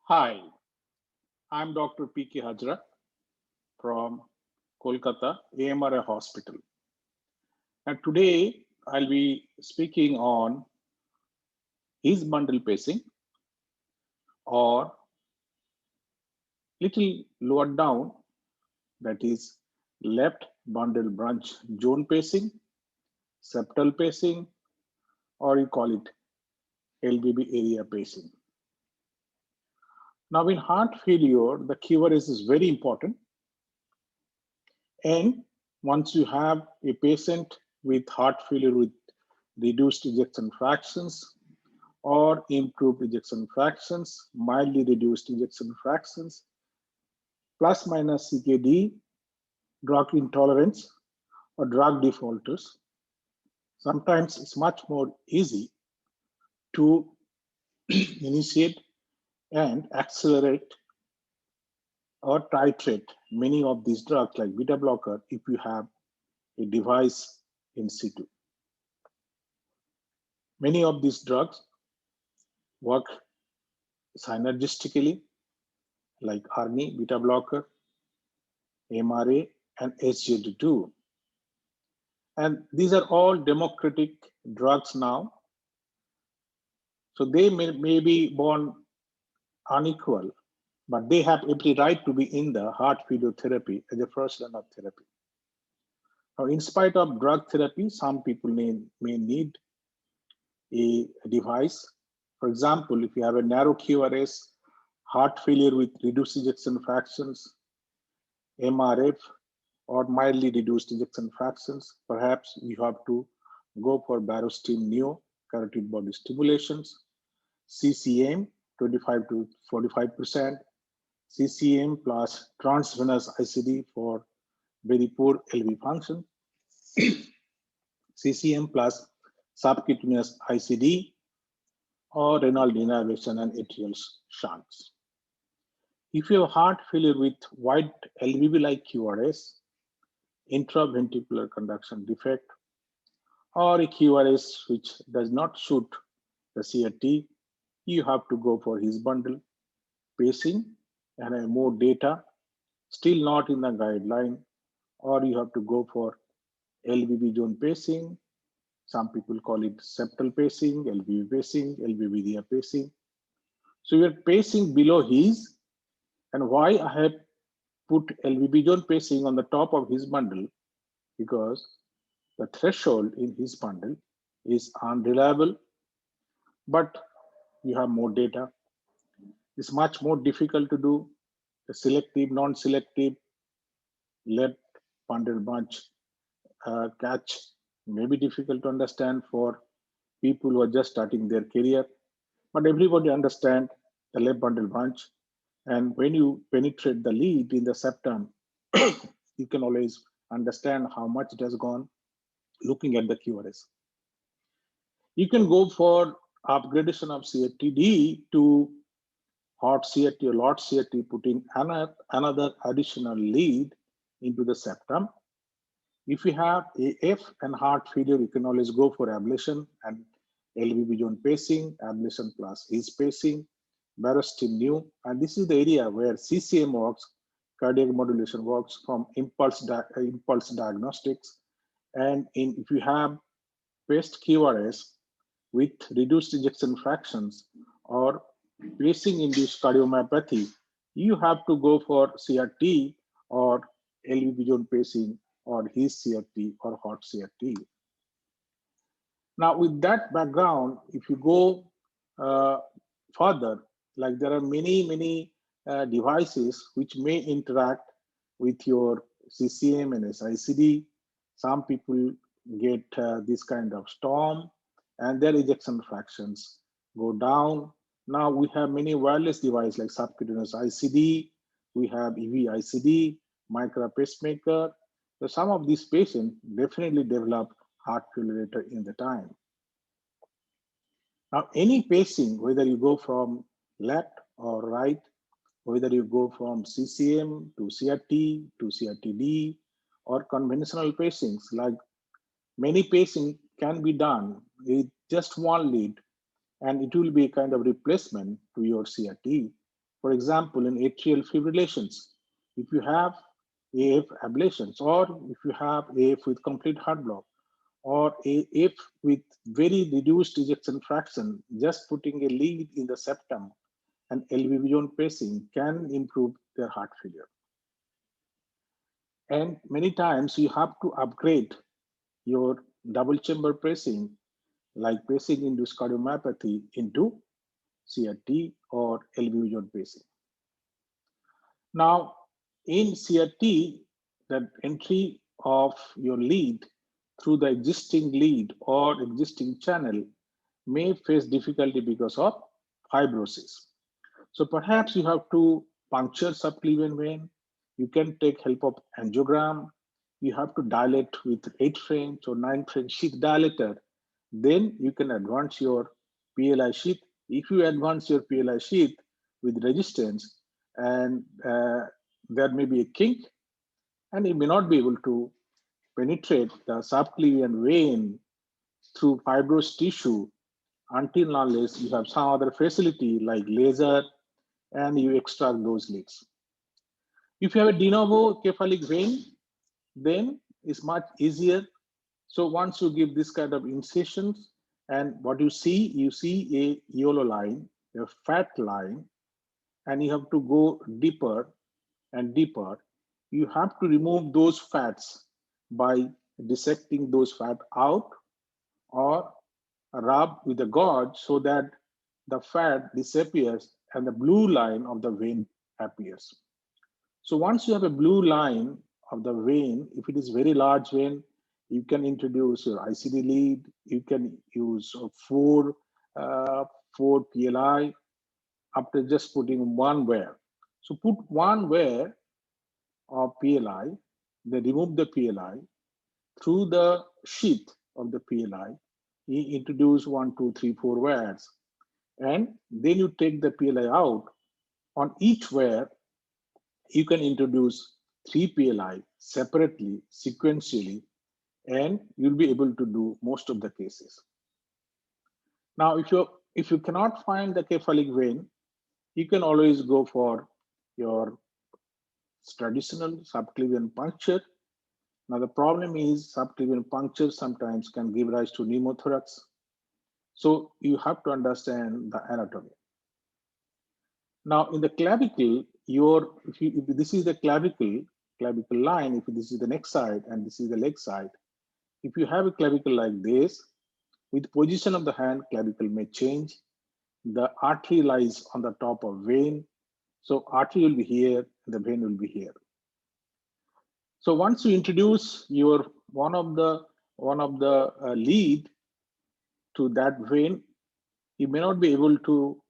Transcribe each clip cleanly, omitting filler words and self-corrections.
Hi, I'm Dr. P.K. Hajra from Kolkata AMRA Hospital. And today I'll be speaking on his bundle pacing or little lower down, that is left bundle branch zone pacing, septal pacing, or you call it LBB area pacing. Now in heart failure, the QRS is very important. And once you have a patient with heart failure with reduced ejection fractions or improved ejection fractions, mildly reduced ejection fractions, plus minus CKD, drug intolerance, or drug defaulters, sometimes it's much more easy to initiate and accelerate or titrate many of these drugs like beta blocker if you have a device in situ. Many of these drugs work synergistically like ARNI, beta blocker, MRA, and SGLT2. And these are all democratic drugs now. So they may be born unequal, but they have every right to be in the heart failure therapy as a first line of therapy. Now, in spite of drug therapy, some people may need a device. For example, if you have a narrow QRS, heart failure with reduced ejection fractions, MRF, or mildly reduced ejection fractions, perhaps you have to go for Barostim Neo, carotid body stimulations, CCM 25 to 45%, CCM plus transvenous ICD for very poor LV function, CCM plus subcutaneous ICD, or renal denervation and atrial shunts. If you have heart failure with wide LVB like QRS, intraventricular conduction defect, or a QRS which does not suit the CRT, you have to go for his bundle pacing and more data, still not in the guideline, or you have to go for LVB zone pacing. Some people call it septal pacing, LVB pacing, LVB area pacing. So you're pacing below his, and why I have put LVB zone pacing on the top of his bundle, because the threshold in his bundle is unreliable, but you have more data. It's much more difficult to do. The selective, non-selective, left bundle bunch catch may be difficult to understand for people who are just starting their career, but everybody understand the left bundle bunch. And when you penetrate the lead in the septum, you can always understand how much it has gone looking at the QRS. You can go for upgradation of CRTD to hot CRT or lot CRT, putting another additional lead into the septum. If you have AF and heart failure, you can always go for ablation and LVB zone pacing, ablation plus his pacing, Barostim Neo, and this is the area where CCM works, cardiac modulation works from impulse diagnostics. And if you have paced QRS with reduced ejection fractions or pacing induced cardiomyopathy, you have to go for CRT or LVB zone pacing or his CRT or hot CRT. Now, with that background, if you go further, like there are many devices which may interact with your CCM and SICD. Some people get this kind of storm and their ejection fractions go down. Now we have many wireless devices like subcutaneous ICD, we have EV ICD, micro pacemaker. So some of these patients definitely develop heart failure later in the time. Now, any pacing, whether you go from left or right, whether you go from CCM to CRT to CRTD, or conventional pacings, like many pacing can be done with just one lead, and it will be a kind of replacement to your CRT. For example, in atrial fibrillations, if you have AF ablations, or if you have AF with complete heart block, or AF with very reduced ejection fraction, just putting a lead in the septum and LVV zone pacing can improve their heart failure. And many times you have to upgrade your double chamber pacing, like pacing induced cardiomyopathy, into CRT or LVV zone pacing. Now, in CRT, the entry of your lead through the existing lead or existing channel may face difficulty because of fibrosis. So perhaps you have to puncture subclavian vein. You can take help of angiogram. You have to dilate with 8 French or 9 French sheath dilator. Then you can advance your PLI sheath. If you advance your PLI sheath with resistance, and there may be a kink, and you may not be able to penetrate the subclavian vein through fibrous tissue until unless you have some other facility like laser and you extract those leads. If you have a de novo cephalic vein, then it's much easier. So once you give this kind of incisions, and what you see a yellow line, a fat line, and you have to go deeper and deeper. You have to remove those fats by dissecting those fat out or rub with a gauze so that the fat disappears and the blue line of the vein appears. So once you have a blue line of the vein, if it is very large vein, you can introduce your ICD lead. You can use 4 PLI after just putting one wear. So put one wear of PLI, then remove the PLI. Through the sheath of the PLI, you introduce 1, 2, 3, 4 wears, and then you take the PLI out. On each wear, you can introduce 3 PLI separately, sequentially, and you'll be able to do most of the cases. Now, if you cannot find the cephalic vein, you can always go for your traditional subclavian puncture. Now, the problem is subclavian puncture sometimes can give rise to pneumothorax. So you have to understand the anatomy. Now, in the clavicle, if this is the clavicle line, if this is the neck side and this is the leg side, if you have a clavicle like this, with position of the hand, clavicle may change. The artery lies on the top of vein. So artery will be here, the vein will be here. So once you introduce your one of the lead to that vein, you may not be able to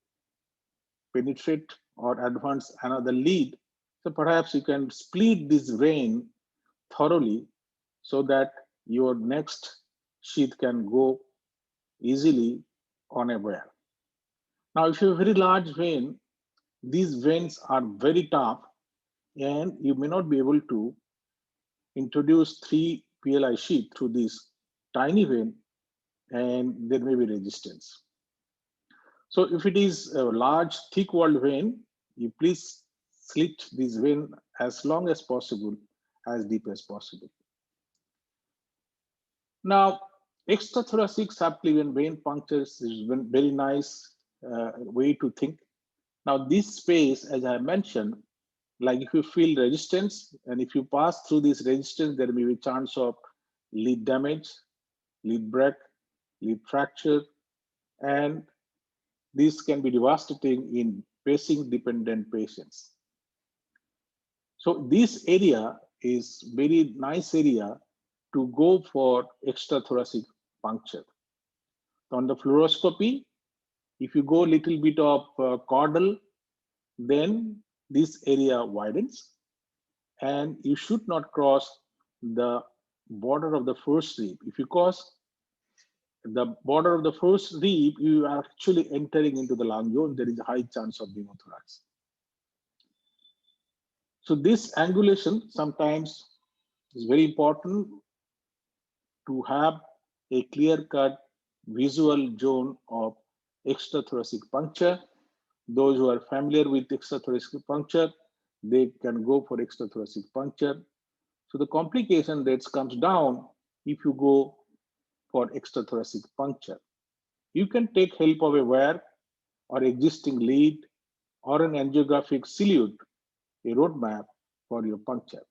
penetrate or advance another lead. So perhaps you can split this vein thoroughly so that your next sheath can go easily on a wear. Now, if you have a very large vein, these veins are very tough and you may not be able to introduce 3 PLI sheath through this tiny vein, and there may be resistance. So if it is a large thick walled vein, you please slit this vein as long as possible, as deep as possible. Now, extrathoracic subclavian vein punctures is a very nice way to think. Now, this space, as I mentioned, like if you feel resistance, and if you pass through this resistance, there may be chance of lead damage, lead break, lead fracture, and this can be devastating in pacing dependent patients. So this area is very nice area to go for extrathoracic puncture. On the fluoroscopy, if you go a little bit of caudal, then this area widens and you should not cross the border of the first rib. If you cross the border of the first rib, you are actually entering into the lung zone. There is a high chance of pneumothorax. So this angulation sometimes is very important to have a clear-cut visual zone of extrathoracic puncture. Those who are familiar with extrathoracic puncture, they can go for extrathoracic puncture. So the complication rates comes down if you go for extrathoracic puncture. You can take help of a wire or existing lead or an angiographic silhouette, a roadmap for your puncture.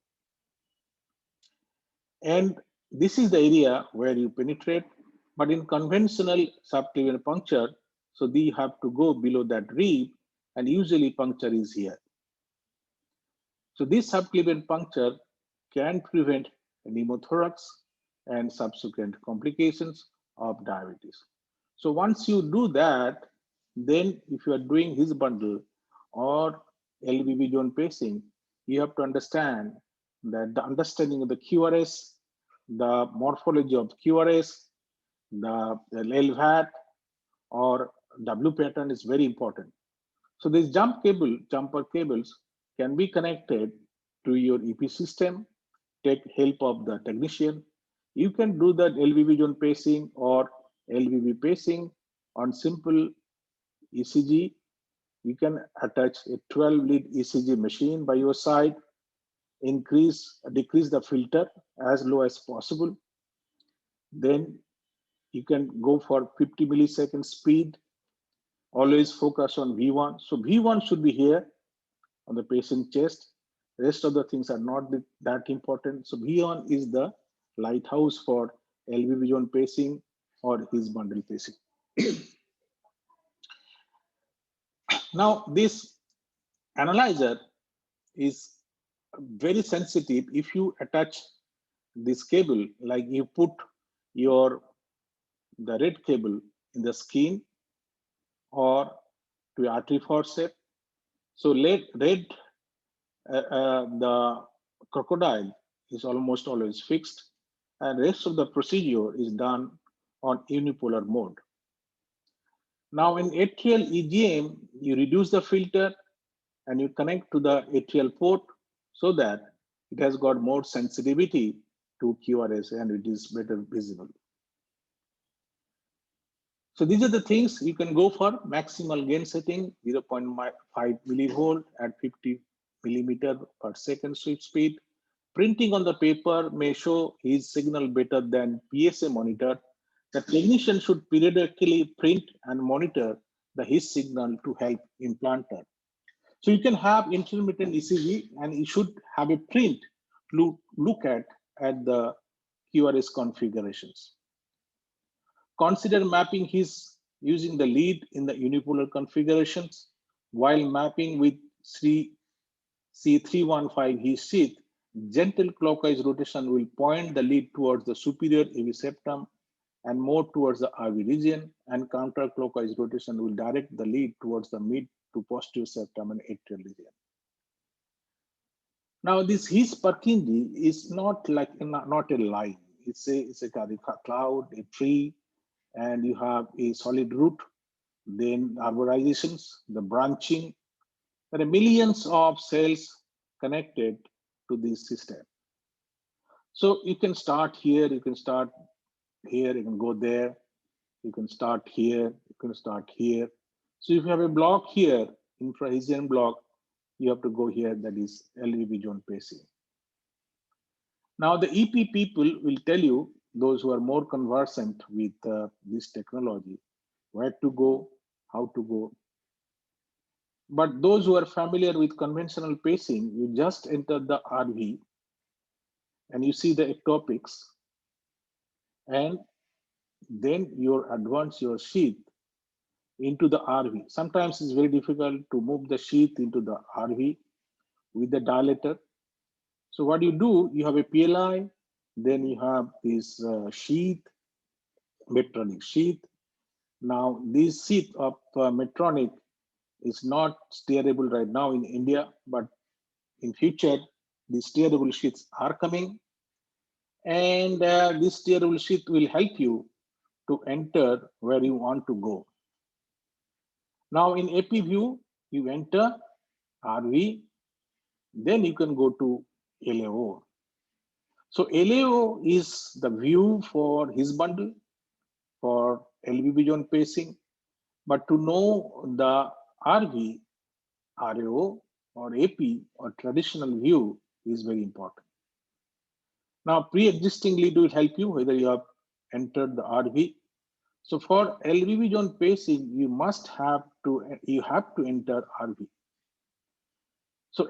And this is the area where you penetrate, but in conventional subclavian puncture, so they have to go below that rib, and usually puncture is here. So this subclavian puncture can prevent pneumothorax and subsequent complications of diabetes. So once you do that, then if you are doing his bundle or LVB zone pacing, you have to understand that the understanding of the QRS, the morphology of QRS, the LVAT or W pattern is very important. So this jumper cables can be connected to your EP system, take help of the technician. You can do that LVB zone pacing or LVB pacing on simple ECG. You can attach a 12 lead ECG machine by your side, decrease the filter as low as possible. Then you can go for 50 millisecond speed. Always focus on V1. So V1 should be here on the patient chest. The rest of the things are not that important. So V1 is the lighthouse for LVB zone pacing or his bundle pacing. Now, this analyzer is very sensitive. If you attach this cable, like you put the red cable in the skin or to artery forceps. So the crocodile is almost always fixed, and rest of the procedure is done on unipolar mode. Now in atrial EGM, you reduce the filter and you connect to the atrial port so that it has got more sensitivity to QRS and it is better visible. So these are the things you can go for. Maximal gain setting 0.5 millivolt at 50 millimeter per second sweep speed. Printing on the paper may show his signal better than PSA monitor. The technician should periodically print and monitor his signal to help implanter. So you can have intermittent ECG and you should have a print to look at the QRS configurations. Consider mapping his using the lead in the unipolar configurations while mapping with C315 his sheath. Gentle clockwise rotation will point the lead towards the superior AV septum and more towards the RV region, and counterclockwise rotation will direct the lead towards the mid to posterior septum and atrial region. Now this his Purkinje is not like not a line. It's a cloud, a tree, and you have a solid root, then arborizations, the branching. There are millions of cells connected to this system. So you can start here, you can start here, you can go there, you can start here, you can start here. So if you have a block here, infrahisian block, you have to go here, that is LVB zone pacing. Now the EP people will tell you, those who are more conversant with this technology, where to go, how to go. But those who are familiar with conventional pacing, you just enter the RV and you see the ectopics, and then you advance your sheath into the RV. Sometimes it's very difficult to move the sheath into the RV with the dilator. So what you do, you have a PLI, then you have this sheath, Medtronic sheath. Now this sheath of Medtronic is not steerable right now in India, but in future, the steerable sheaths are coming. And this steerable sheath will help you to enter where you want to go. Now in AP view, you enter RV, then you can go to LAO. So LAO is the view for his bundle, for LVB zone pacing. But to know the RV, RAO, or AP, or traditional view is very important. Now, pre-existing lead will help you whether you have entered the RV. So for LVV zone pacing, you have to enter RV. So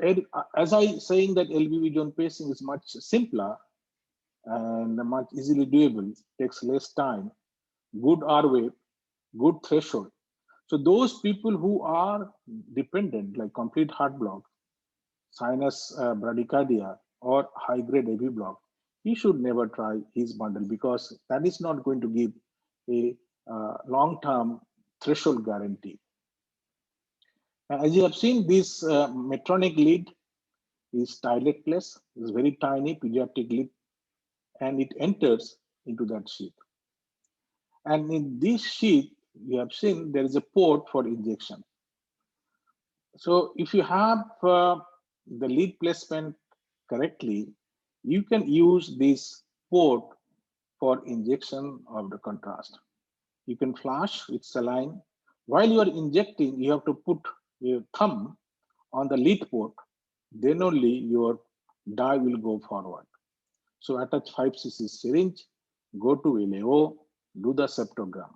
as I saying that LVV zone pacing is much simpler and much easily doable, takes less time, good R wave, good threshold. So those people who are dependent, like complete heart block, sinus bradycardia, or high-grade AV block, he should never try his bundle because that is not going to give a long-term threshold guarantee. As you have seen, this Medtronic lead is styletless, is very tiny pediatric lead, and it enters into that sheath. And in this sheath, you have seen there is a port for injection. So if you have the lead placement correctly, you can use this port for injection of the contrast. You can flash with saline. While you are injecting, you have to put your thumb on the lead port, then only your dye will go forward. So attach 5 cc syringe, go to LAO, do the septogram.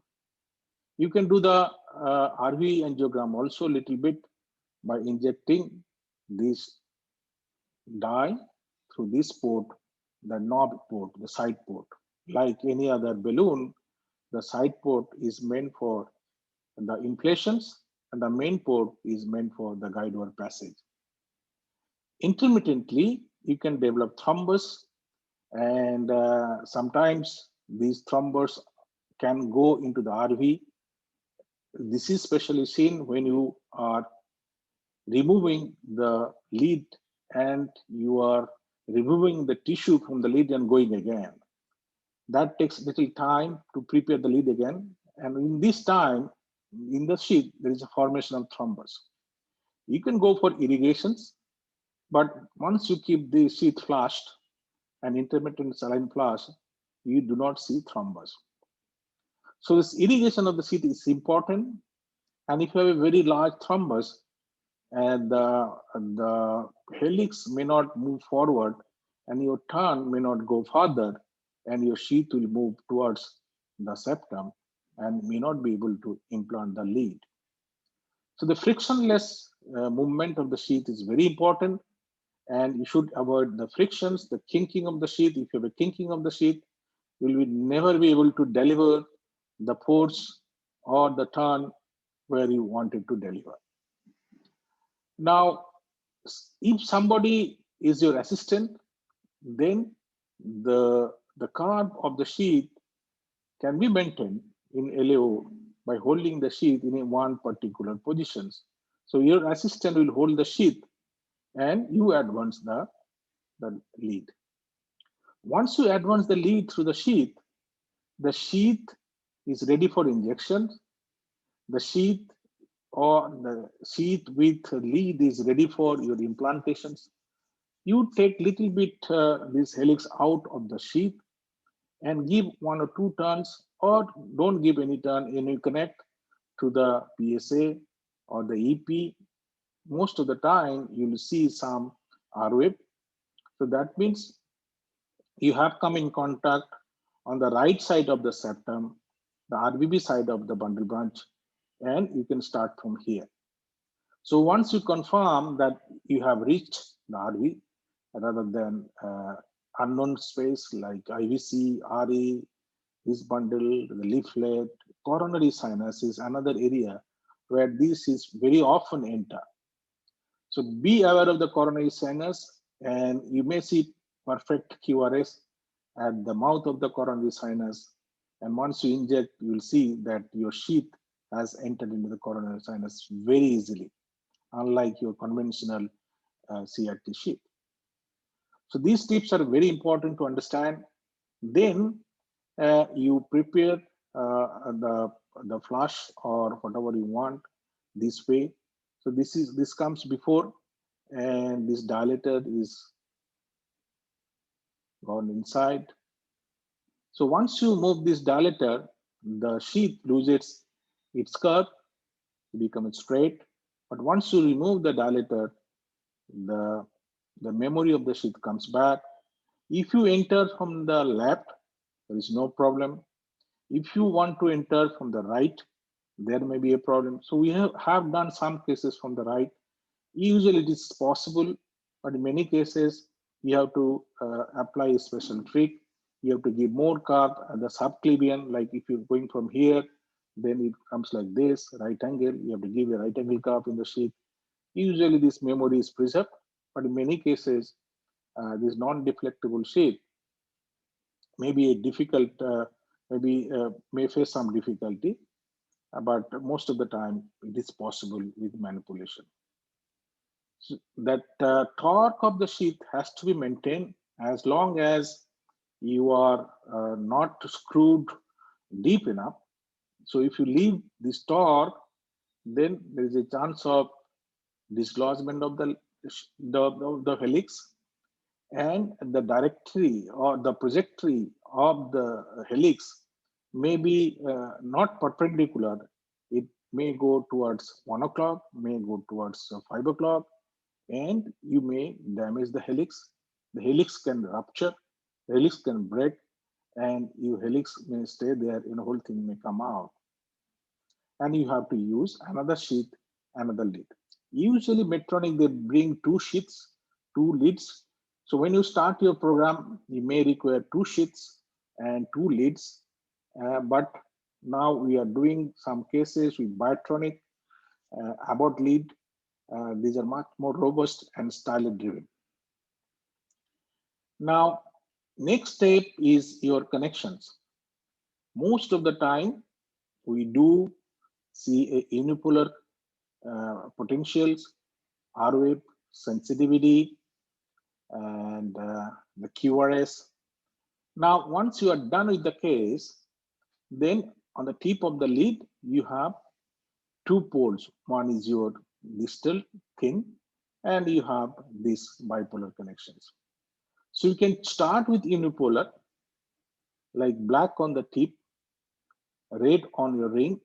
You can do the RV angiogram also a little bit by injecting this dye through this port, the knob port, the side port. Like any other balloon, the side port is meant for the inflations and the main port is meant for the guide wire passage. Intermittently, you can develop thrombus, and sometimes these thrombus can go into the RV. This is especially seen when you are removing the lead and you are removing the tissue from the lead and going again. That takes little time to prepare the lead again. And in this time, in the sheath, there is a formation of thrombus. You can go for irrigations, but once you keep the sheath flushed and intermittent saline flush, you do not see thrombus. So this irrigation of the sheath is important. And if you have a very large thrombus, and the helix may not move forward and your turn may not go further and your sheath will move towards the septum and may not be able to implant the lead. So the frictionless movement of the sheath is very important, and you should avoid the frictions, the kinking of the sheath. If you have a kinking of the sheath, you will never be able to deliver the force or the turn where you wanted to deliver. Now, if somebody is your assistant, then the curve of the sheath can be maintained in LAO by holding the sheath in one particular positions. So your assistant will hold the sheath and you advance the lead. Once you advance the lead through the sheath is ready for injection. The sheath or the sheath with lead is ready for your implantations. You take little bit this helix out of the sheath and give 1 or 2 turns, or don't give any turn, and you connect to the PSA or the EP. Most of the time you will see some R wave. So that means you have come in contact on the right side of the septum, the RVB side of the bundle branch, and you can start from here. So once you confirm that you have reached the RV, rather than unknown space like IVC, RE, this bundle, the leaflet, coronary sinus is another area where this is very often enter. So be aware of the coronary sinus, and you may see perfect QRS at the mouth of the coronary sinus. And once you inject, you will see that your sheath has entered into the coronary sinus very easily, unlike your conventional CRT sheath. So these tips are very important to understand. Then you prepare the flush or whatever you want this way. So this comes before, and this dilator is gone inside. So once you move this dilator, the sheath loses its curve, becomes straight, But once you remove the dilator, the, the memory of the sheath comes back. If you enter from the left, there is no problem. If you want to enter from the right, there may be a problem. So we have done some cases from the right. Usually it is possible, but in many cases, you have to apply a special trick. You have to give more carb at the subclavian, like if you're going from here, then it comes like this, right angle. You have to give a right angle carb in the sheath. Usually this memory is preserved, but in many cases, this non-deflectable sheath may be a difficult, may face some difficulty, but most of the time it is possible with manipulation. So that torque of the sheath has to be maintained as long as you are not screwed deep enough. So if you leave this torque, then there is a chance of dislodgement of the helix, and the directory or the trajectory of the helix may be not perpendicular. It may go towards 1 o'clock, may go towards 5 o'clock, and you may damage the helix. The helix can rupture, the helix can break, and your helix may stay there and the whole thing may come out. And you have to use another sheath, another lead. Usually Medtronic, they bring two sheaths, two leads. So when you start your program, you may require two sheaths and two leads. But now we are doing some cases with Biotronic, Abbott lead. These are much more robust and stylet driven. Now, next step is your connections. Most of the time, we do see a unipolar potentials, R-wave sensitivity, and the QRS. Now, once you are done with the case, then on the tip of the lead, you have two poles. One is your distal thin, and you have these bipolar connections. So you can start with unipolar, like black on the tip, red on your ring,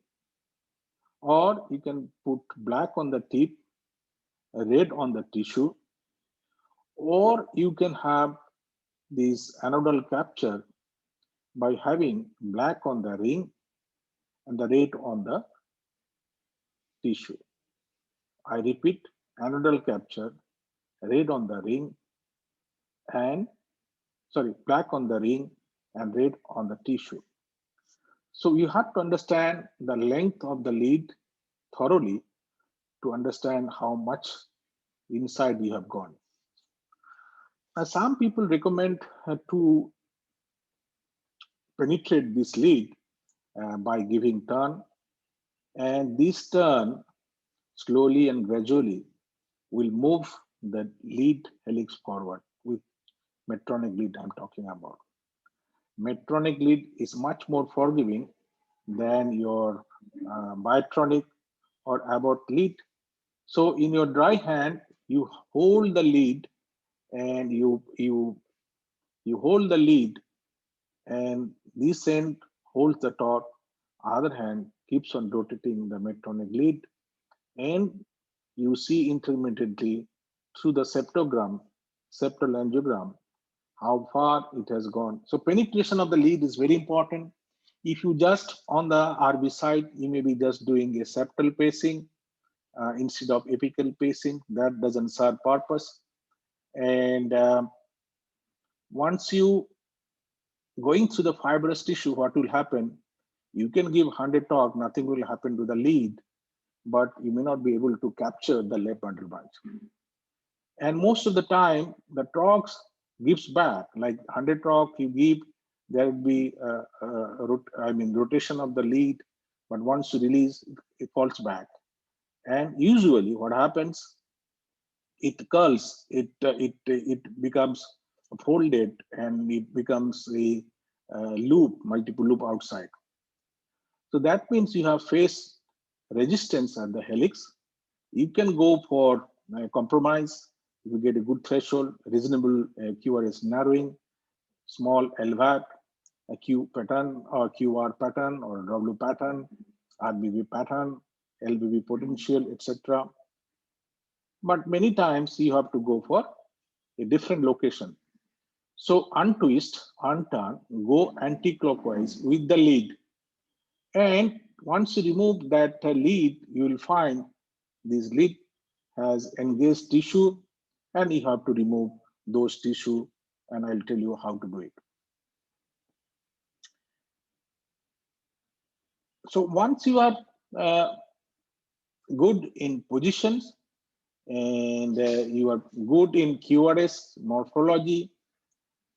or you can put black on the tip, red on the tissue, or you can have this anodal capture by having black on the ring and the red on the tissue. I repeat, anodal capture, red on the ring, and black on the ring and red on the tissue. So you have to understand the length of the lead thoroughly to understand how much inside you have gone. Now, some people recommend to penetrate this lead by giving turn, and this turn slowly and gradually will move the lead helix forward with Medtronic lead I'm talking about. Medtronic lead is much more forgiving than your Biotronic or Abbott lead. So in your dry hand, you hold the lead and you hold the lead, and this end holds the torque. Other hand keeps on rotating the Medtronic lead, and you see intermittently through the septal angiogram, how far it has gone. So penetration of the lead is very important. If you just on the RB side, you may be just doing a septal pacing instead of apical pacing. That doesn't serve purpose. And once you going through the fibrous tissue, what will happen? You can give 100 torque, nothing will happen to the lead, but you may not be able to capture the left bundle branch. And most of the time, the torques gives back, like 100 torque you give, there will be rotation of the lead, but once you release, it falls back. And usually what happens, it curls, it becomes folded, and it becomes a loop, multiple loop outside. So that means you have phase resistance at the helix. You can go for compromise. If you get a good threshold, reasonable QRS narrowing, small LVAT, a Q pattern or QR pattern or W pattern, RBB pattern, LBB potential, etc. but many times you have to go for a different location. So untwist, unturn, go anti-clockwise with the lead. And once you remove that lead, you will find this lead has engaged tissue, and you have to remove those tissue, and I'll tell you how to do it. So once you are good in positions and you are good in QRS morphology,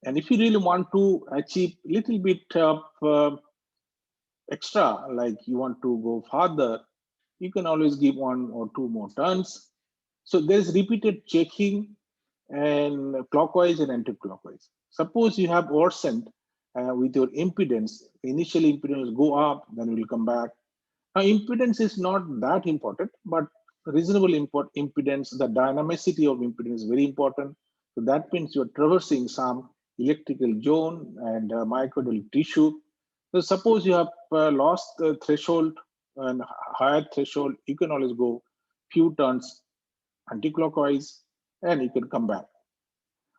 and if you really want to achieve a little bit of extra, like you want to go farther, you can always give one or two more turns. So there's repeated checking and clockwise and anti-clockwise. Suppose you have worsened with your impedance, initial impedance go up, then will come back. Now impedance is not that important, but reasonable impedance, the dynamicity of impedance is very important. So that means you're traversing some electrical zone and myocardial tissue. So suppose you have lost the threshold and higher threshold, you can always go few turns anti-clockwise and you can come back.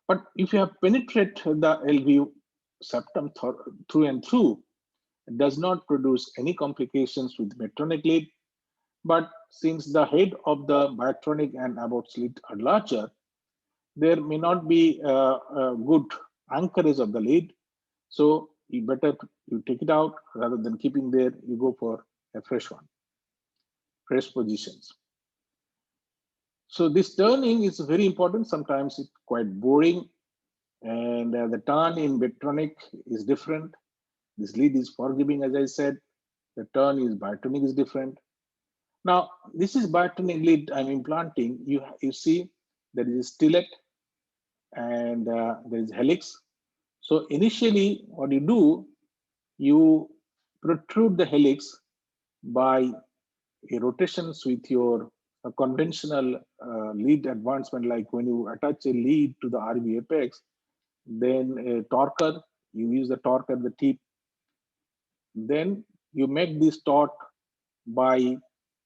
But if you have penetrated the LV septum through and through, it does not produce any complications with Medtronic lead. But since the head of the Biotronic and Abbott lead are larger, there may not be a good anchorage of the lead. So you better you take it out rather than keeping there. You go for a fresh one, fresh positions. So this turning is very important. Sometimes it's quite boring, and the turn in Medtronic is different. This lead is forgiving, as I said. The turn is Biotronic is different. Now, this is Biotronic lead I'm implanting. You see there is a stellate and there is helix. So initially, what you do, you protrude the helix by a rotations with your conventional lead advancement, like when you attach a lead to the RV apex, then a torquer, you use the torque at the tip. Then you make this torque by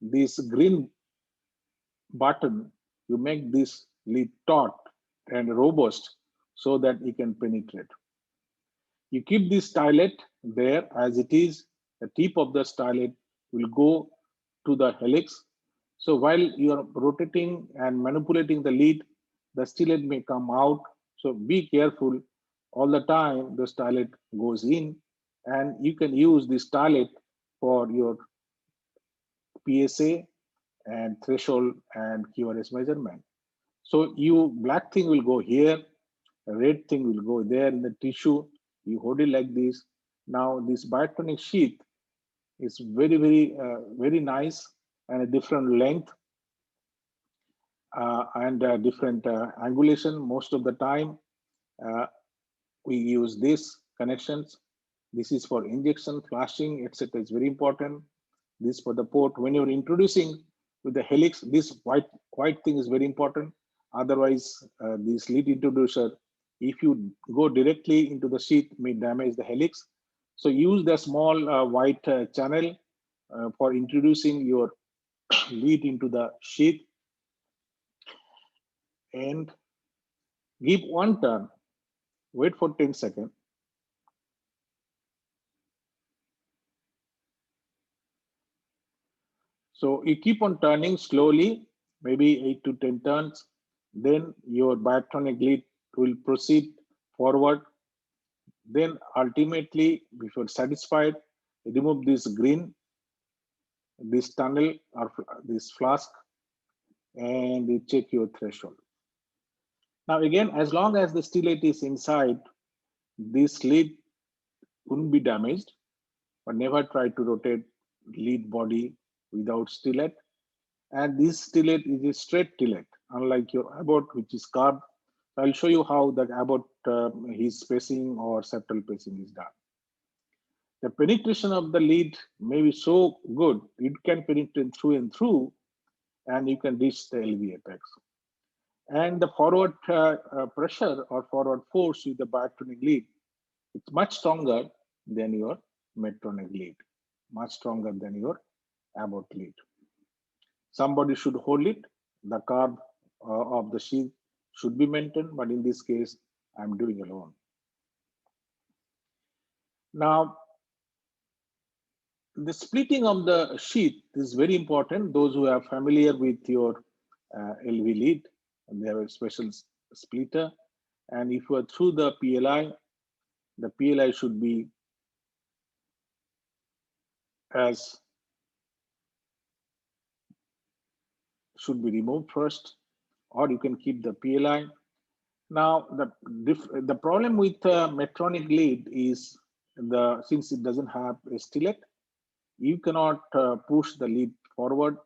this green button, you make this lead taut and robust so that it can penetrate. You keep this stylet there as it is. The tip of the stylet will go to the helix. So while you are rotating and manipulating the lead, the stylet may come out. So be careful all the time. The stylet goes in, and you can use this stylet for your PSA and threshold and QRS measurement. So you black thing will go here, red thing will go there in the tissue. You hold it like this. Now this Biotronic sheath is very nice and a different length and different angulation. Most of the time uh, we use these connections. This is for injection, flashing, etc. It's very important. This for the port. When you're introducing with the helix, this white thing is very important. Otherwise, this lead introducer, if you go directly into the sheath, may damage the helix. So use the small white channel for introducing your lead into the sheath and give one turn. Wait for 10 seconds. So you keep on turning slowly, maybe 8 to 10 turns. Then your Biotronic lead will proceed forward. Then ultimately, if you're satisfied, remove this green, this tunnel or this flask, and you check your threshold. Now again, as long as the stellate is inside, this lead wouldn't be damaged, but never try to rotate lead body without stellate. And this stellate is a straight stellate, unlike your Abbott, which is carved. I'll show you how that Abbott his spacing or septal pacing is done. The penetration of the lead may be so good, it can penetrate through and through, and you can reach the LV apex. And the forward pressure or forward force with the Biotronic lead, it's much stronger than your Medtronic lead, much stronger than your Abbott lead. Somebody should hold it. The carb of the sheath should be maintained, but in this case, I'm doing alone. Now, the splitting of the sheath is very important. Those who are familiar with your LV lead, they have a special splitter. And if you are through the PLI should be removed first, or you can keep the PLI. Now, the problem with Medtronic lead is since it doesn't have a stillet, you cannot push the lead forward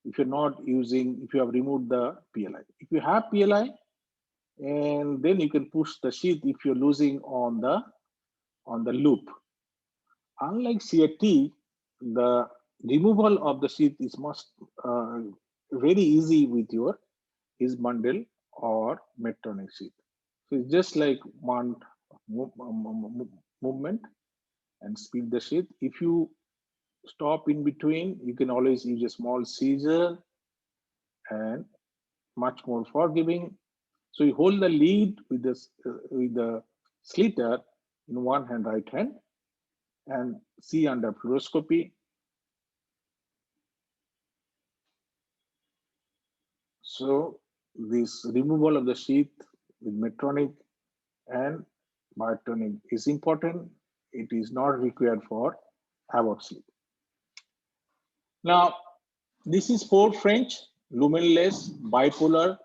if you have removed the PLI. If you have PLI, and then you can push the sheath if you're losing on the loop. Unlike CRT, the removal of the sheath is very easy with your Hisbundle or Medtronic sheath. So it's just like one movement and speed the sheath. If you stop in between, you can always use a small scissor and much more forgiving. So you hold the lead with the slitter in one hand, right hand, and see under fluoroscopy. So this removal of the sheath with Medtronic and Biotonic is important. It is not required for Abbott sleeve. Now, this is 4 French, lumenless, bipolar,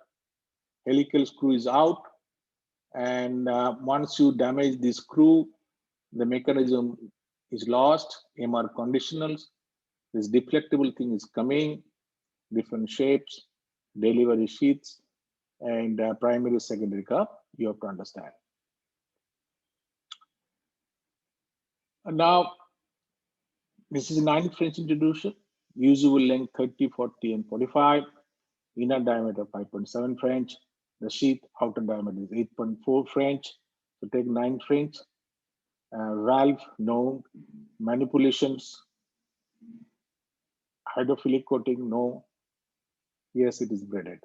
helical screw is out. And once you damage the screw, the mechanism is lost, MR conditionals. This deflectable thing is coming, different shapes, delivery sheets, and primary, secondary cup, you have to understand. And now, this is 9 French introduction, usable length 30, 40, and 45, inner diameter 5.7 French, the sheath outer diameter is 8.4 French, so take 9 French. Valve, no. Manipulations, hydrophilic coating, no. Yes, it is braided.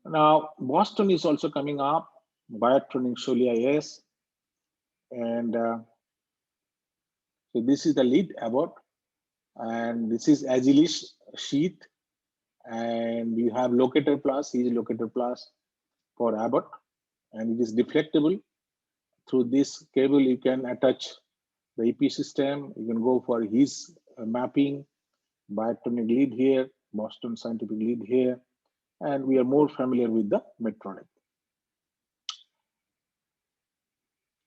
Now, Boston is also coming up, Biotronic Solia S. And so this is the lead Abbott. And this is Agilis sheath. And you have Locator Plus, Easy Locator Plus for Abbott. And it is deflectable. Through this cable, you can attach the EP system. You can go for his mapping, Biotronic lead here, Boston Scientific lead here. And we are more familiar with the Medtronic.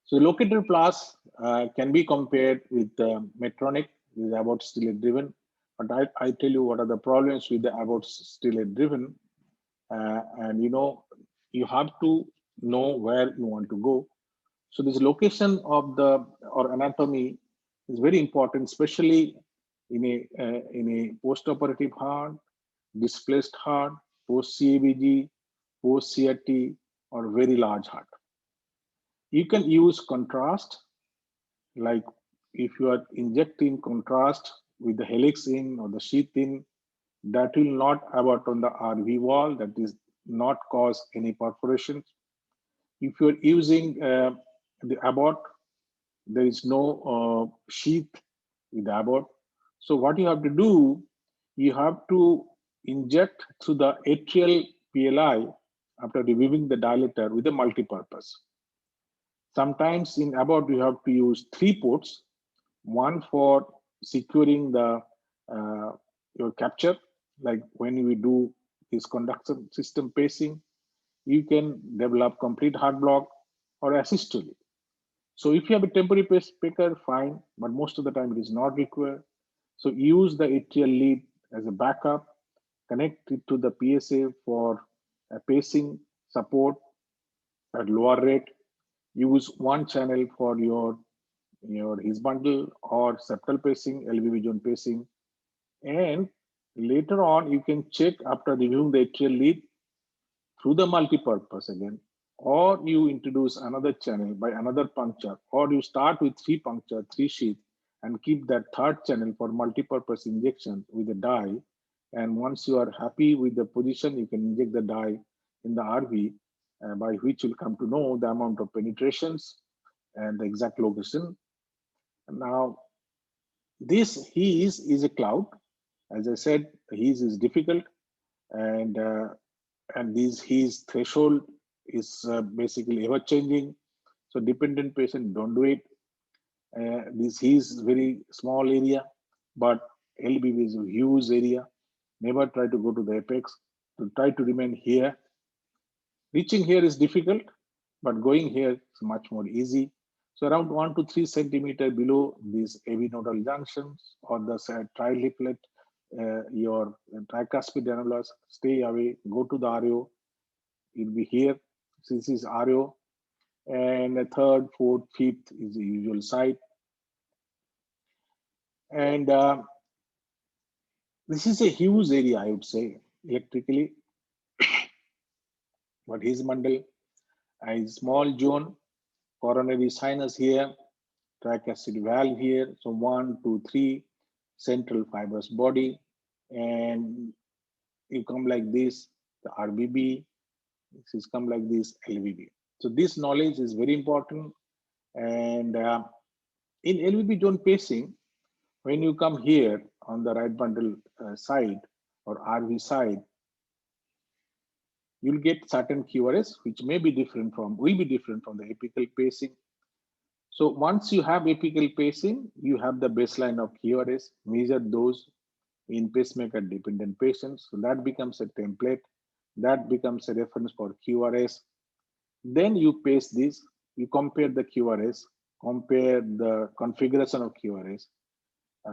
So Locator Plus can be compared with Medtronic, with Abbott stillet driven. But I tell you what are the problems with the Abbott stillet driven. And you have to know where you want to go. So this location of or anatomy is very important, especially in a post-operative heart, displaced heart, post-CABG, post-CRT, or very large heart. You can use contrast, like if you are injecting contrast with the helix in or the sheath in, that will not abort on the RV wall, that is not cause any perforations. If you're using the Abbott, there is no sheath with the Abbott. So what you have to do, you have to inject through the atrial PLI after removing the dilator with a multi-purpose. Sometimes in Abbott, you have to use 3 ports, one for securing the your capture, like when we do this conduction system pacing, you can develop complete heart block or asystole. So if you have a temporary pacemaker, fine, but most of the time it is not required. So use the atrial lead as a backup, connect it to the PSA for pacing support at lower rate. Use one channel for your Hisbundle or septal pacing, LVV zone pacing. And later on, you can check after reviewing the atrial lead through the multi-purpose again, or you introduce another channel by another puncture, or you start with 3 puncture, 3 sheath, and keep that 3rd channel for multi-purpose injection with a dye, And once you are happy with the position, you can inject the dye in the RV, by which you'll come to know the amount of penetrations and the exact location. Now, this His is a cloud. As I said, His is difficult, and this His threshold is basically ever changing. So dependent patient don't do it. This is very small area, but LBB is a huge area. Never try to go to the apex. To try to remain here. Reaching here is difficult, but going here is much more easy. So around 1 to 3 centimeter below these AV nodal junctions or the trileaflet, your tricuspid annulus, stay away, go to the RO. It'll be here. This is RO. And the third, fourth, fifth is the usual site. And this is a huge area, I would say, electrically. But his bundle, a small zone, coronary sinus here, tricuspid valve here. So 1, 2, 3, central fibrous body. And you come like this, the RBB. This is come like this, LVB. So this knowledge is very important. And in LVB zone pacing, when you come here on the right bundle side or RV side, you'll get certain QRS, which will be different from the apical pacing. So once you have apical pacing, you have the baseline of QRS, measure those in pacemaker dependent patients. So that becomes a template, that becomes a reference for QRS. Then you pace this, you compare the QRS, compare the configuration of QRS,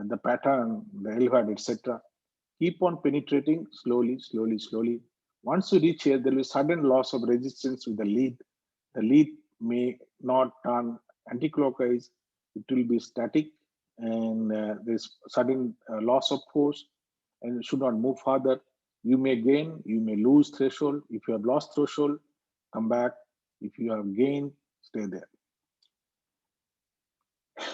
the pattern, the LVAD, etc. Keep on penetrating slowly, slowly, slowly. Once you reach here, there will be sudden loss of resistance with the lead. The lead may not turn anti-clockwise, it will be static, and there's sudden loss of force, and it should not move further. You may gain, you may lose threshold. If you have lost threshold, come back. If you have gained, stay there.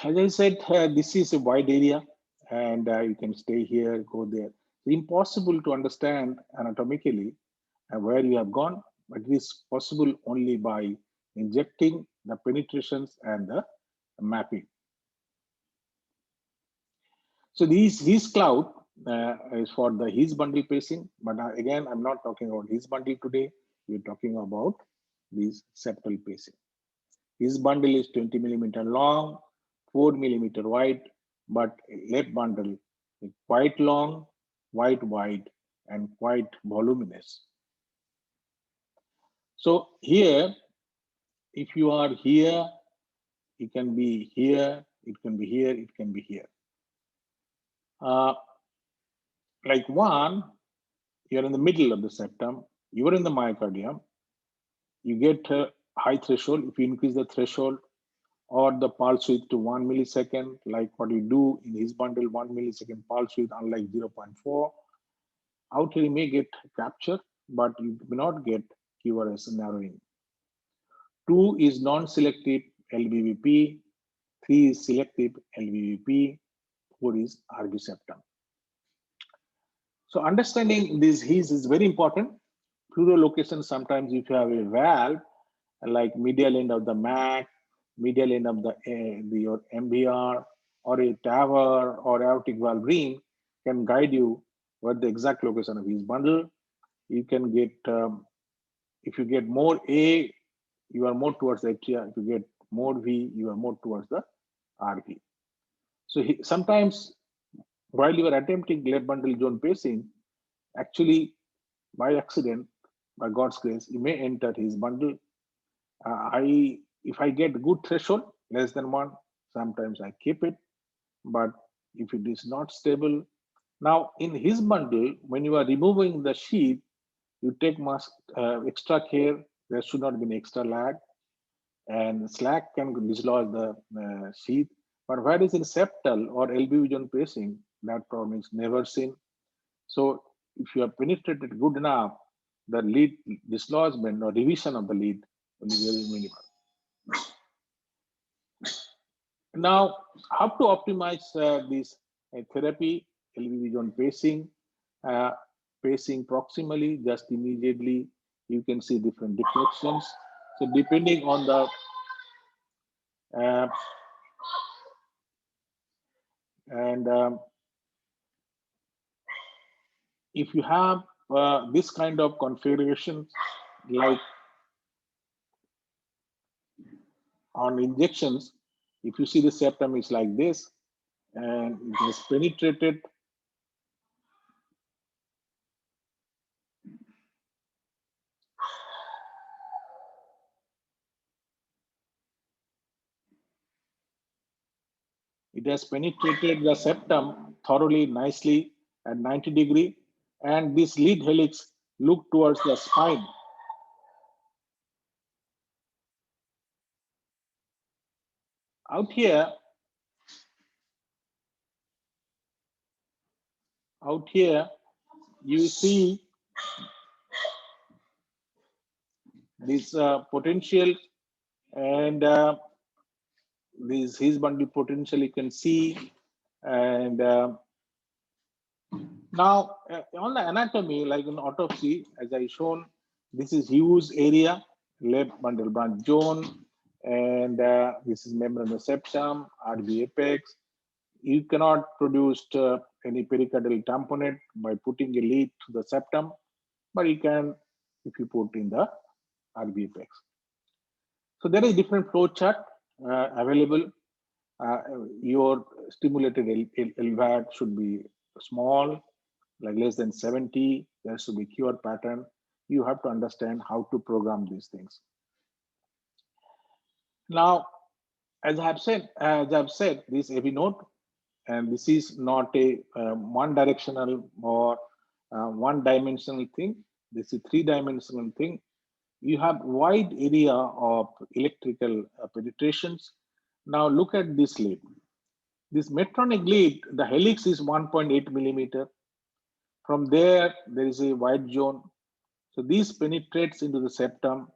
As I said, this is a wide area, and you can stay here, go there. It's impossible to understand anatomically where you have gone, but it is possible only by injecting the penetrations and the mapping. So his cloud is for the his bundle pacing, but again, I'm not talking about his bundle today. We're talking about these septal pacing. His bundle is 20 millimeter long, 4 millimeter wide, but left bundle is quite long, quite wide, and quite voluminous. So here, if you are here, it can be here, it can be here, it can be here. Like one, you're in the middle of the septum, you're in the myocardium, you get a high threshold. If you increase the threshold or the pulse width to 1 millisecond, like what you do in his bundle, 1 millisecond pulse width, unlike 0.4, out here you may get capture, but you may not get QRS narrowing. 2 is non-selective LVVP, 3 is selective LVVP, 4 is RV septum. So understanding this his is very important. Pleural location, sometimes if you have a valve, like medial end of the MAC, medial end of your MBR, or a TAVR or aortic valve ring, can guide you where the exact location of his bundle. You can get, if you get more A, you are more towards the atria. If you get more V, you are more towards the RV. So sometimes while you are attempting left bundle zone pacing, actually by accident, by God's grace, you may enter his bundle. If I get good threshold, less than 1, sometimes I keep it. But if it is not stable, now in his bundle, when you are removing the sheath, you take extra care. There should not be an extra lag, and slack can dislodge the sheath. But whereas in septal or LV zone pacing, that problem is never seen. So if you have penetrated good enough, the lead dislodgement or revision of the lead will be very minimal. Now, how to optimize this therapy, LV zone pacing? Pacing proximally, just immediately you can see different deflections. So depending on the uh, and if you have this kind of configuration, like on injections, if you see the septum is like this and it is penetrated, it has penetrated the septum thoroughly, nicely at 90 degree, and this lead helix look towards the spine. Out here, you see this potential, and this his bundle potential you can see. And now on the anatomy, like in autopsy, as I shown, this is huge area, left bundle branch zone, and this is membranous septum, RB apex. You cannot produce any pericardial tamponade by putting a lead to the septum, but you can if you put in the RB apex. So there is different flow chart available. Your stimulated LVAD should be small, like less than 70. There should be QR pattern. You have to understand how to program these things. Now, as I've said, this AV node, and this is not a one-directional or one-dimensional thing. This is three-dimensional thing. You have wide area of electrical penetrations. Now look at this lead. This Medtronic lead, the helix is 1.8 millimeter. From there, there is a wide zone. So this penetrates into the septum.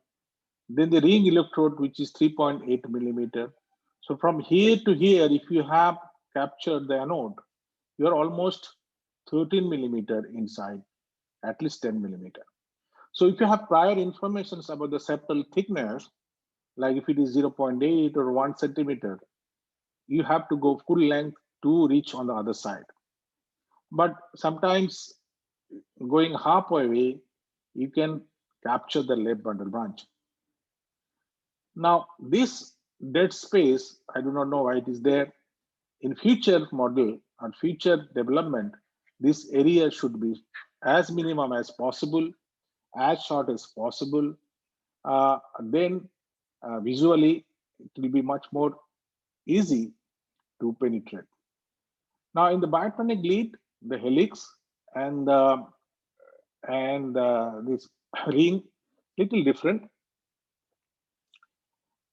Then the ring electrode, which is 3.8 millimeter. So from here to here, if you have captured the anode, you are almost 13 millimeter inside, at least 10 millimeter. So if you have prior information about the septal thickness, like if it is 0.8 or 1 centimeter, you have to go full length to reach on the other side. But sometimes going halfway way, you can capture the left bundle branch. Now this dead space, I do not know why it is there. In future model or future development, this area should be as minimum as possible, as short as possible. Then visually, it will be much more easy to penetrate. Now in the biotonic lead, the helix and this ring little different.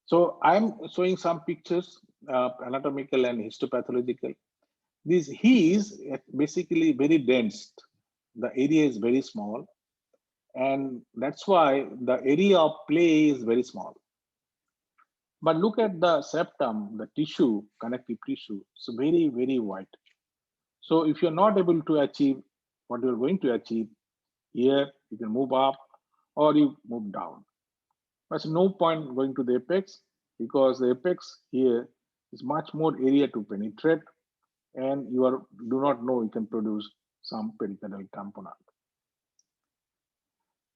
So I'm showing some pictures, anatomical and histopathological. This he is basically very dense. The area is very small, and that's why the area of play is very small. But look at the septum, the tissue, connective tissue, it's very, very wide. So if you're not able to achieve what you're going to achieve here, you can move up or you move down. There's no point going to the apex because the apex here is much more area to penetrate, and you do not know you can produce some pericardial tamponade.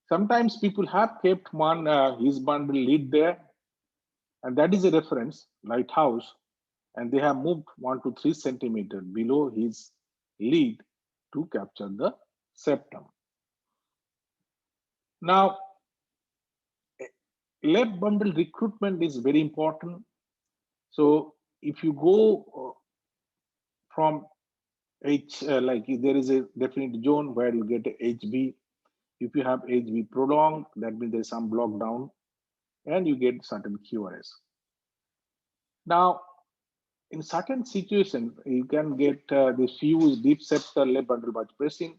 Sometimes people have kept one his bundle lead there, and that is a reference lighthouse, and they have moved 1 to 3 centimeter below his lead to capture the septum. Now, left bundle recruitment is very important. So if you go from H, like there is a definite zone where you get a HB. If you have HB prolonged, that means there's some block down and you get certain QRS. Now, in certain situations, you can get this fused deep septal left bundle branch pressing,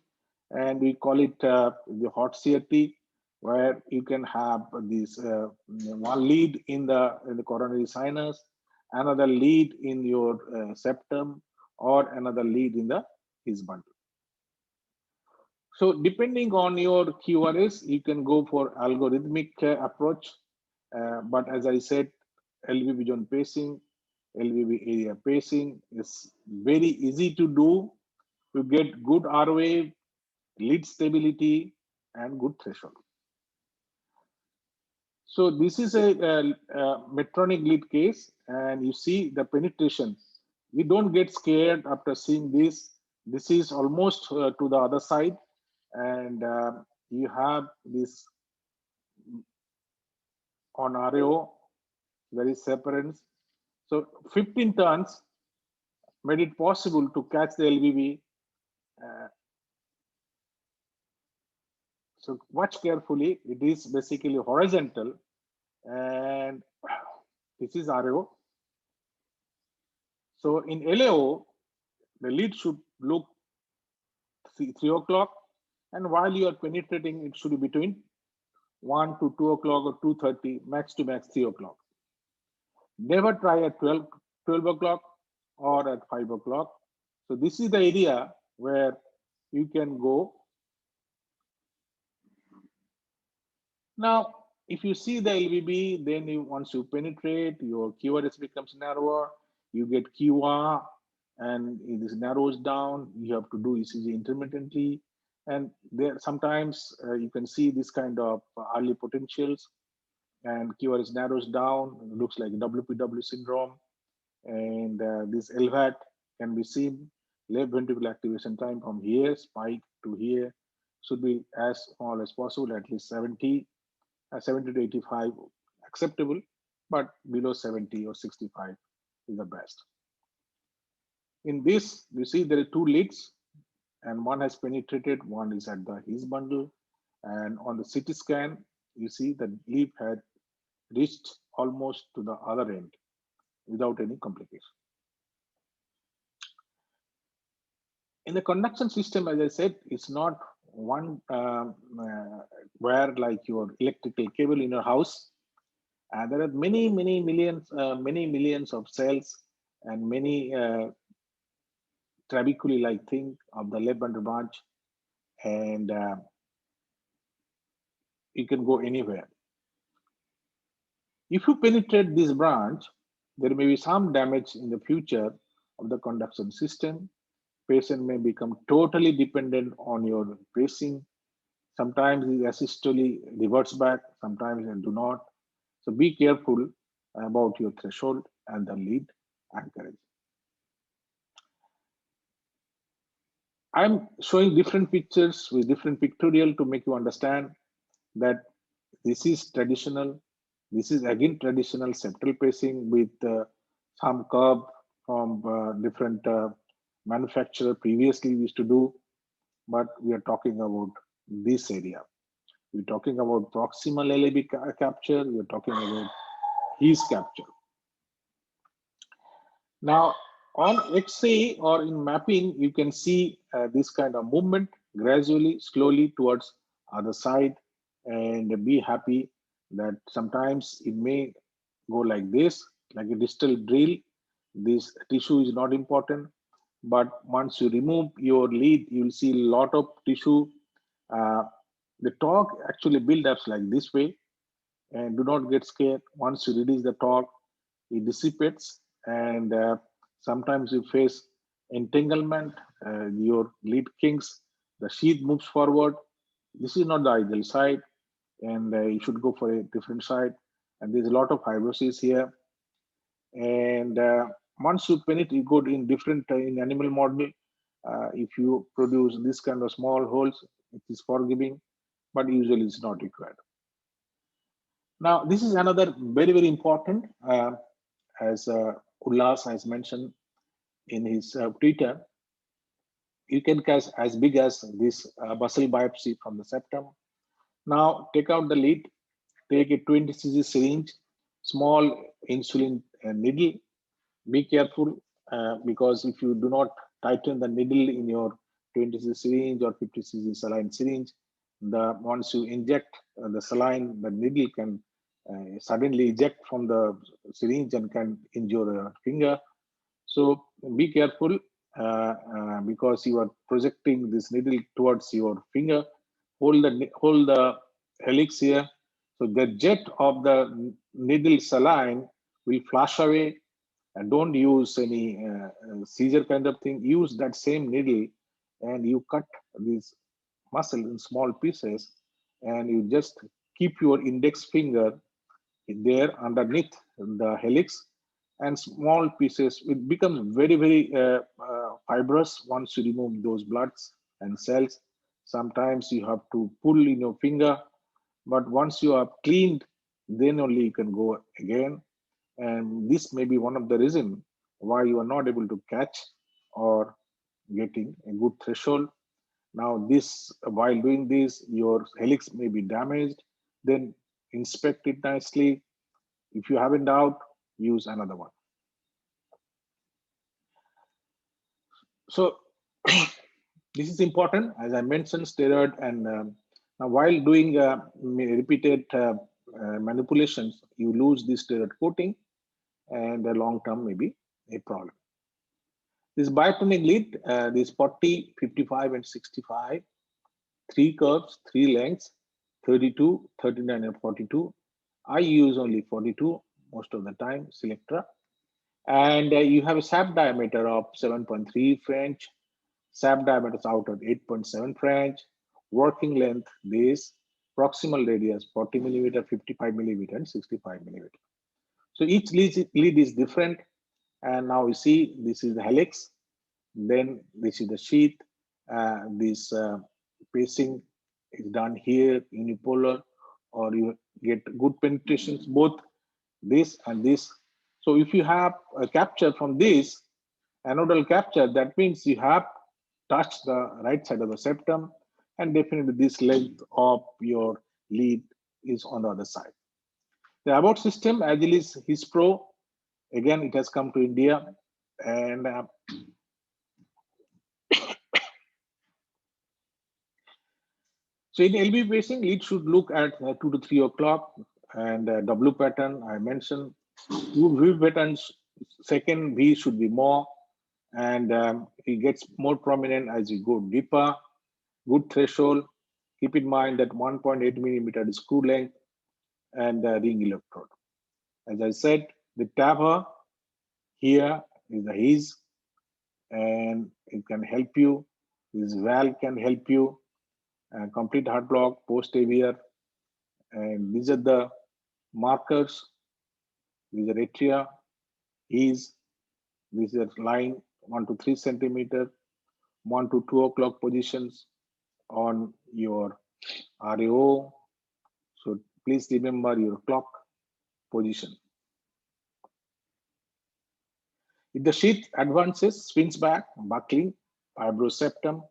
and we call it the hot CRT, where you can have this one lead in the coronary sinus, another lead in your septum, or another lead in the his bundle. So depending on your QRS, you can go for algorithmic approach. But as I said, LVB zone pacing, LVB area pacing is very easy to do. You get good ROA, lead stability, and good threshold. So this is a Medtronic lead case, and you see the penetration. We don't get scared after seeing this. This is almost to the other side, and you have this on RAO, very separate. So 15 turns made it possible to catch the LVB. So watch carefully. It is basically horizontal, and this is RAO. So in LAO, the lead should look 3 o'clock, and while you are penetrating, it should be between 1 to 2 o'clock or 2:30, max to max 3 o'clock. Never try at 12 o'clock or at 5 o'clock. So this is the area where you can go. Now, if you see the LVB, then once you penetrate, your QRS becomes narrower, you get QR, and this narrows down. You have to do ECG intermittently. And there sometimes you can see this kind of early potentials, and QRS narrows down, looks like WPW syndrome. And this LVAT can be seen. Left ventricular activation time from here, spike to here, should be as small as possible, at least 70 to 85 acceptable, but below 70 or 65 is the best. In this, you see there are two leads, and one has penetrated, one is at the his bundle, and on the CT scan, you see the lead had reached almost to the other end without any complication. In the conduction system, as I said, it's not one wire like your electrical cable in your house. There are many millions of cells and many trabeculae-like thing of the left bundle branch, and you can go anywhere. If you penetrate this branch, there may be some damage in the future of the conduction system. Patient may become totally dependent on your pacing. Sometimes the asystole reverts back, sometimes they do not. So be careful about your threshold and the lead anchorage. I'm showing different pictures with different pictorial to make you understand that this is traditional. This is again traditional septal pacing with some curve from different manufacturer previously we used to do, but we are talking about this area. We're talking about proximal LAB capture. We're talking about his capture. Now, on X-ray or in mapping, you can see this kind of movement gradually, slowly towards other side, and be happy that sometimes it may go like this, like a distal drill. This tissue is not important, but once you remove your lead, you will see a lot of tissue. The torque actually build ups like this way, and do not get scared. Once you release the torque, it dissipates, and sometimes you face entanglement, your lead kinks, the sheath moves forward. This is not the ideal side, and you should go for a different side. And there's a lot of fibrosis here. And once you penetrate, you go in different in animal model. If you produce this kind of small holes, it is forgiving, but usually it's not required. Now, this is another very important, as Ullas has mentioned in his Twitter. You can catch as big as this basal biopsy from the septum. Now, take out the lead, take a 20 cc syringe, small insulin needle. Be careful because if you do not tighten the needle in your 20 cc syringe or 50 cc saline syringe, once you inject the saline, the needle can suddenly eject from the syringe and can injure a finger. So be careful because you are projecting this needle towards your finger. Hold the helix here. So the jet of the needle saline will flash away, and don't use any seizure kind of thing. Use that same needle and you cut this muscle in small pieces, and you just keep your index finger there underneath the helix, and small pieces. It becomes very fibrous once you remove those bloods and cells. Sometimes you have to pull in your finger, but once you have cleaned, then only you can go again. And this may be one of the reason why you are not able to catch or getting a good threshold. Now this, while doing this, your helix may be damaged. Then inspect it nicely. If you have a doubt, use another one. So this is important, as I mentioned, steroid. And now while doing repeated manipulations, you lose this steroid coating, and the long term may be a problem. This biotonic lead, this 40, 55, and 65, three curves, three lengths, 32, 39, and 42. I use only 42 most of the time, Selectra. And you have a sap diameter of 7.3 French, sap diameter is out of 8.7 French, working length this, proximal radius 40 millimeter, 55 millimeter, and 65 millimeter. So each lead is different. And now you see this is the helix, then this is the sheath. This pacing is done here, unipolar, or you get good penetrations, both this and this. So if you have a capture from this, anodal capture, that means you have touched the right side of the septum, and definitely this length of your lead is on the other side. The Abbott system, Agilis Hispro, again, it has come to India, and so in LB pacing, lead should look at 2 to 3 o'clock, and W pattern I mentioned. V patterns, second V should be more, and it gets more prominent as you go deeper. Good threshold. Keep in mind that 1.8 millimeter is screw length and ring electrode. As I said, the TAVR here is the His, and it can help you. This valve can help you. Complete heart block, post AVR, and these are the markers. These are atria. His, this is line 1 to 3 centimeter, 1 to 2 o'clock positions on your RAO. So please remember your clock position. If the sheath advances, swings back, buckling, fibroseptum,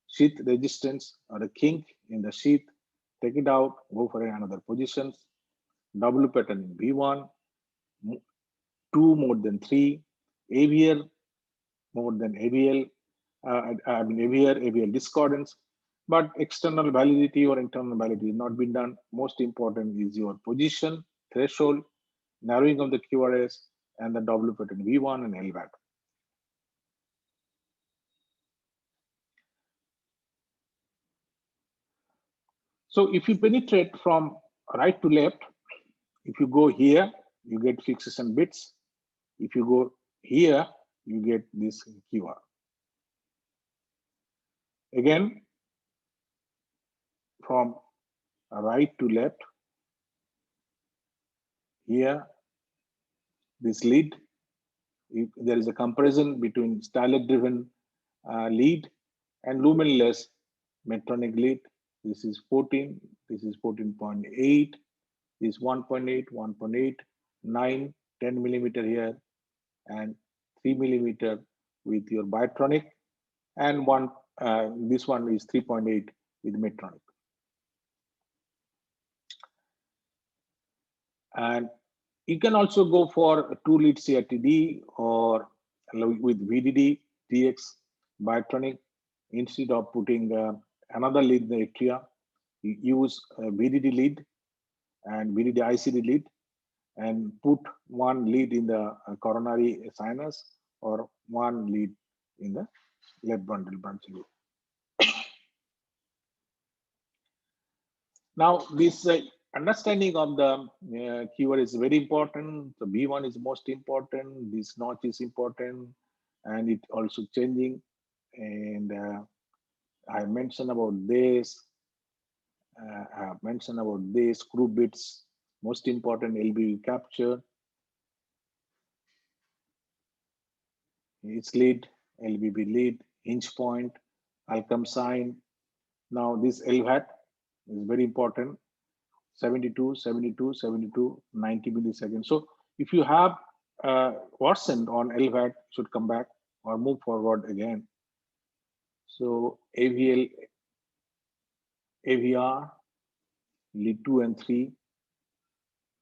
sheath resistance, or a kink in the sheath, take it out, go for another positions. W pattern in B1, 2 more than 3, AVL more than AVL, AVL discordance, but external validity or internal validity has not been done. Most important is your position, threshold, narrowing of the QRS, and the W pattern V1 and LVAD. So if you penetrate from right to left, if you go here, you get fixation bits. If you go here, you get this QR. Again, from right to left, here, this lead, there is a comparison between stylet driven lead and lumenless Medtronic lead. This is 14, this is 14.8, this 1.8, 1.8, 9, 10 millimeter here, and 3 millimeter with your Biotronic, and this one is 3.8 with Medtronic. And you can also go for a 2-lead CRTD or with VDD, TX, Biotronic. Instead of putting another lead in the atria, you use a VDD lead and VDD ICD lead, and put one lead in the coronary sinus or one lead in the left bundle branch loop. Now, this understanding of the keyword is very important. The B1 is most important. This notch is important, and it also changing. And I mentioned about this. I have mentioned about this screw bits, most important LBB capture, its lead, LBB lead, hinge point, Alchem sign. Now this LVAT is very important. 72, 72, 72, 90 milliseconds. So if you have worsened on LVAT, should come back or move forward again. So AVL, AVR, lead 2 and 3.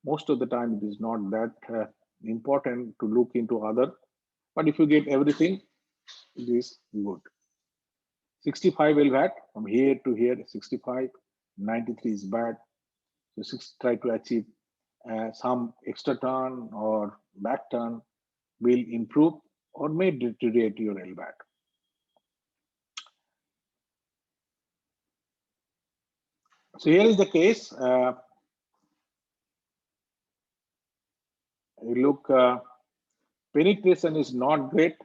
Most of the time, it is not that important to look into other. But if you get everything, it is good. 65 LVAT from here to here, 65, 93 is bad. So try to achieve some extra turn or back turn will improve or may deteriorate your LVAT. So here is the case. Look, penetration is not great,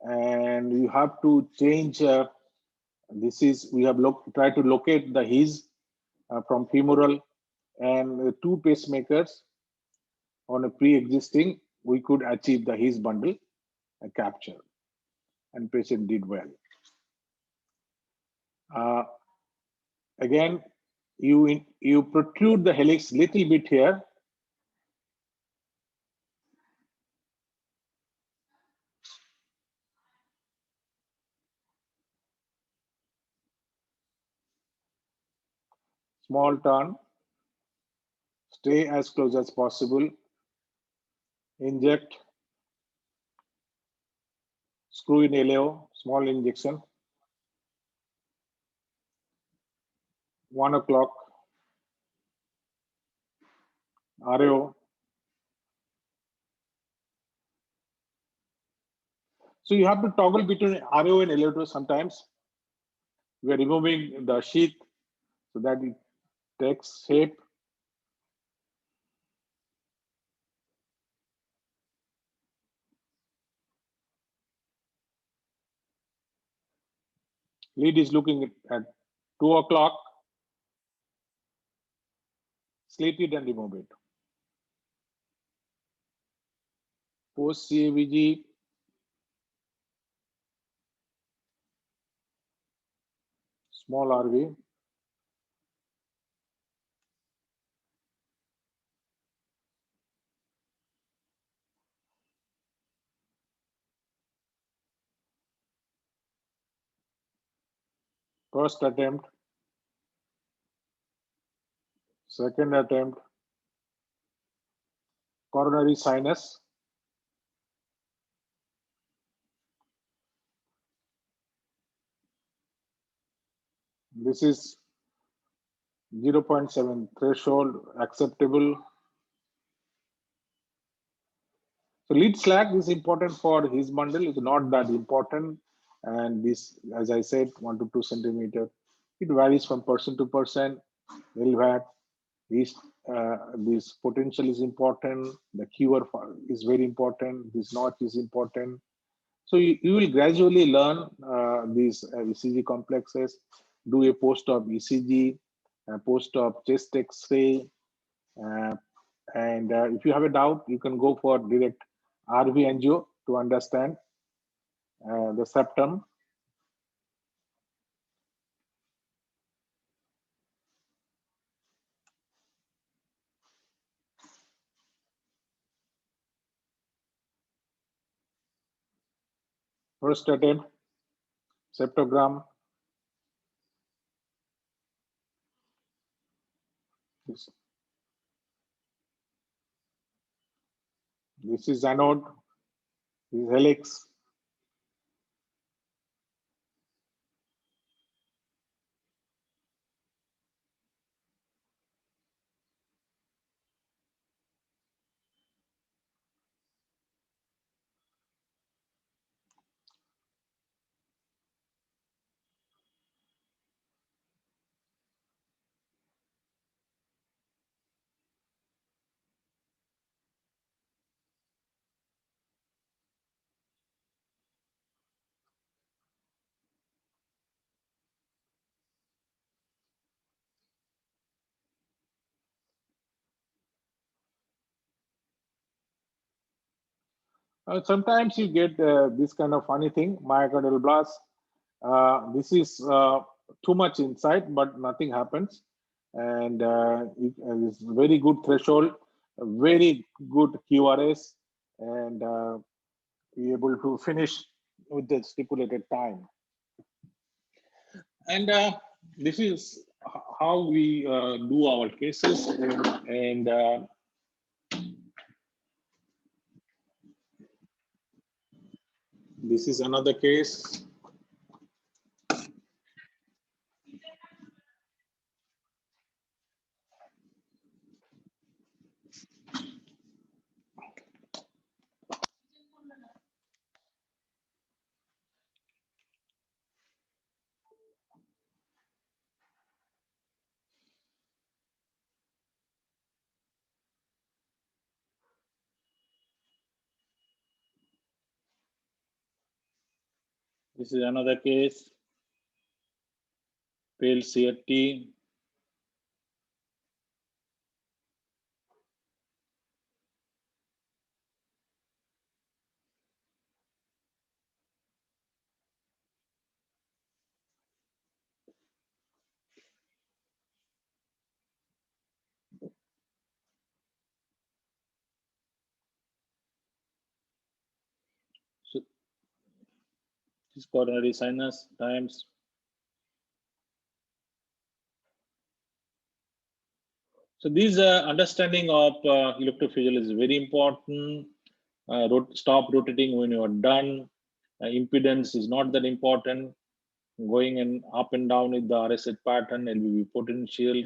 and you have to change. This is we have try to locate the his from femoral and two pacemakers on a pre-existing. We could achieve the his bundle capture, and patient did well. Again, you protrude the helix little bit here. Small turn. Stay as close as possible. Inject. Screw in LAO, small injection. 1 o'clock. RAO. So you have to toggle between RAO and LAO sometimes. We are removing the sheath so that it takes shape. Lead is looking at 2 o'clock. Slit it and remove it. Post CAVG. Small RV. First attempt. Second attempt. Coronary sinus. This is 0.7 threshold acceptable. So lead slack is important for his bundle. It's not that important. And this, as I said, 1 to 2 centimeter. It varies from person to person. LVAT, this potential is important. The keyword is very important. This notch is important. So you will gradually learn these ECG complexes, do a post-op ECG, post-op chest X-ray, and if you have a doubt, you can go for direct RV angio to understand the septum. First attempt, septogram. This is anode, this is helix. Sometimes you get this kind of funny thing, myocardial blast. This is too much inside, but nothing happens. And it's very good threshold, a very good QRS, and be able to finish with the stipulated time. And this is how we do our cases. And this is another case. This is another case, failed CRT. So this coronary sinus times. So these understanding of electrophysiology is very important. Stop rotating when you are done. Impedance is not that important. Going and up and down with the RSH pattern, LVB potential,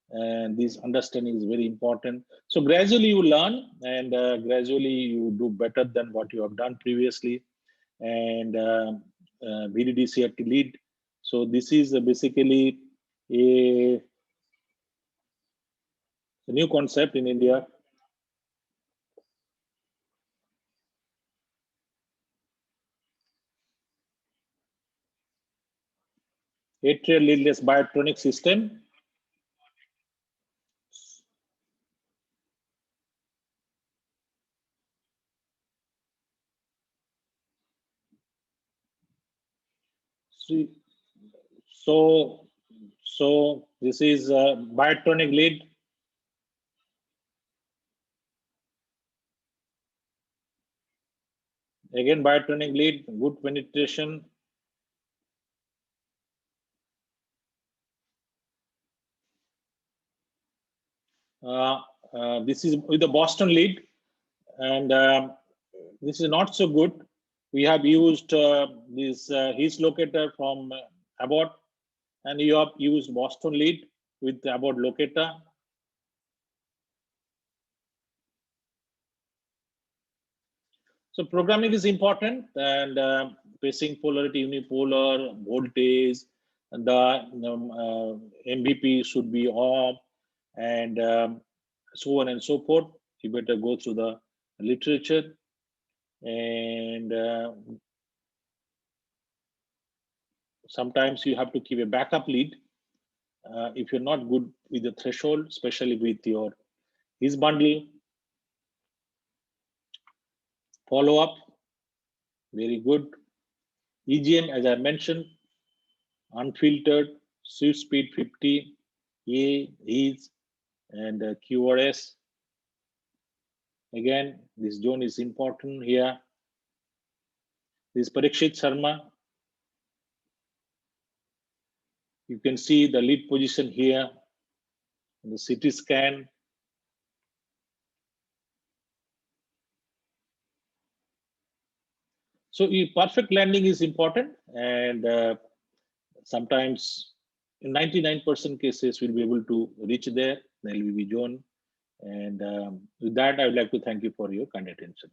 and this understanding is very important. So gradually you learn, and gradually you do better than what you have done previously. And VDD CRT lead. So this is basically a new concept in India. Atrial leadless biotronic system. So this is a biotronic lead. Again, biotronic lead, good penetration. This is with the Boston lead, and this is not so good. We have used this His locator from Abbott, and you have used Boston lead with Abbott locator. So programming is important, and pacing polarity, unipolar, voltage, and the MVP should be off, and so on and so forth. You better go through the literature, and sometimes you have to keep a backup lead if you're not good with the threshold, especially with your His bundle. Follow up, very good. EGM, as I mentioned, unfiltered, sweep speed 50, A, His, and QRS. Again, this zone is important here. This Parikshit Sharma. You can see the lead position here in the CT scan. So perfect landing is important, and sometimes in 99% cases we'll be able to reach there, the LVB zone. And with that, I would like to thank you for your kind attention.